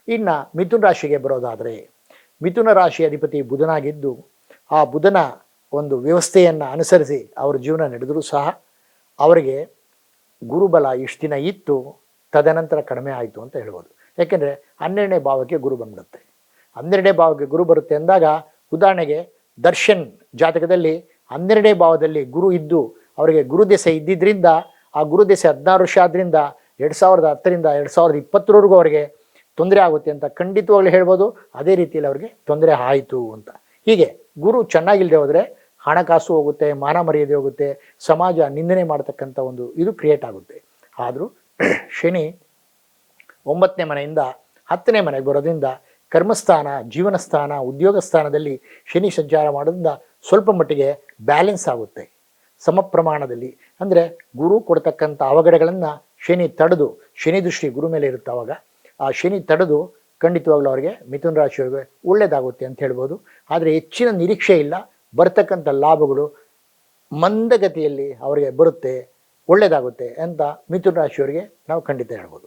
ಇನ್ನು ಮಿಥುನ ರಾಶಿಗೆ ಬರೋದಾದರೆ, ಮಿಥುನ ರಾಶಿ ಅಧಿಪತಿ ಬುಧನಾಗಿದ್ದು, ಆ ಬುಧನ ಒಂದು ವ್ಯವಸ್ಥೆಯನ್ನು ಅನುಸರಿಸಿ ಅವರ ಜೀವನ ನಡೆದರೂ ಸಹ ಅವರಿಗೆ ಗುರುಬಲ ಇಷ್ಟು ದಿನ ಇತ್ತು, ತದನಂತರ ಕಡಿಮೆ ಆಯಿತು ಅಂತ ಹೇಳ್ಬೋದು. ಯಾಕೆಂದರೆ 12ನೇ ಭಾವಕ್ಕೆ ಗುರು ಬಂದ್ಬಿಡುತ್ತೆ. 12ನೇ ಭಾವಕ್ಕೆ ಗುರು ಬರುತ್ತೆ ಅಂದಾಗ, ಉದಾಹರಣೆಗೆ ದರ್ಶನ್ ಜಾತಕದಲ್ಲಿ 12ನೇ ಭಾವದಲ್ಲಿ ಗುರು ಇದ್ದು ಅವರಿಗೆ ಗುರುದೆಸೆ ಇದ್ದಿದ್ದರಿಂದ, ಆ ಗುರುದೆಸೆ 16 ವರ್ಷ ಆದ್ದರಿಂದ 2010ರಿಂದ 2020ರವರೆಗೂ ಅವರಿಗೆ ತೊಂದರೆ ಆಗುತ್ತೆ ಅಂತ ಖಂಡಿತವಾಗ್ಲೂ ಹೇಳ್ಬೋದು. ಅದೇ ರೀತಿಯಲ್ಲಿ ಅವರಿಗೆ ತೊಂದರೆ ಆಯಿತು ಅಂತ. ಹೀಗೆ ಗುರು ಚೆನ್ನಾಗಿಲ್ಲದೆ ಹೋದರೆ ಹಣಕಾಸು ಹೋಗುತ್ತೆ, ಮಾನ ಮರ್ಯಾದೆ ಹೋಗುತ್ತೆ, ಸಮಾಜ ನಿಂದನೆ ಮಾಡ್ತಕ್ಕಂಥ ಒಂದು ಇದು ಕ್ರಿಯೇಟ್ ಆಗುತ್ತೆ. ಆದರೂ ಶನಿ 9ನೇ ಮನೆಯಿಂದ 10ನೇ ಮನೆಗೆ ಬರೋದ್ರಿಂದ ಕರ್ಮಸ್ಥಾನ, ಜೀವನ ಸ್ಥಾನ, ಉದ್ಯೋಗ ಸ್ಥಾನದಲ್ಲಿ ಶನಿ ಸಂಚಾರ ಮಾಡೋದ್ರಿಂದ ಸ್ವಲ್ಪ ಮಟ್ಟಿಗೆ ಬ್ಯಾಲೆನ್ಸ್ ಆಗುತ್ತೆ ಸಮ ಪ್ರಮಾಣದಲ್ಲಿ. ಅಂದರೆ ಗುರು ಕೊಡ್ತಕ್ಕಂಥ ಅವಘಡಗಳನ್ನು ಶನಿ ತಡೆದು, ಶನಿ ದೃಷ್ಟಿ ಗುರು ಮೇಲೆ ಇರುತ್ತೆ, ಆವಾಗ ಆ ಶನಿ ತಡೆದು ಖಂಡಿತವಾಗ್ಲೂ ಅವರಿಗೆ ಮಿಥುನ ರಾಶಿಯವರಿಗೆ ಒಳ್ಳೆಯದಾಗುತ್ತೆ ಅಂತ ಹೇಳ್ಬೋದು. ಆದರೆ ಹೆಚ್ಚಿನ ನಿರೀಕ್ಷೆ ಇಲ್ಲ. ಬರ್ತಕ್ಕಂಥ ಲಾಭಗಳು ಮಂದಗತಿಯಲ್ಲಿ ಅವರಿಗೆ ಬರುತ್ತೆ, ಒಳ್ಳೆಯದಾಗುತ್ತೆ ಅಂತ ಮಿಥುನ ರಾಶಿಯವರಿಗೆ ನಾವು ಖಂಡಿತ ಹೇಳ್ಬೋದು.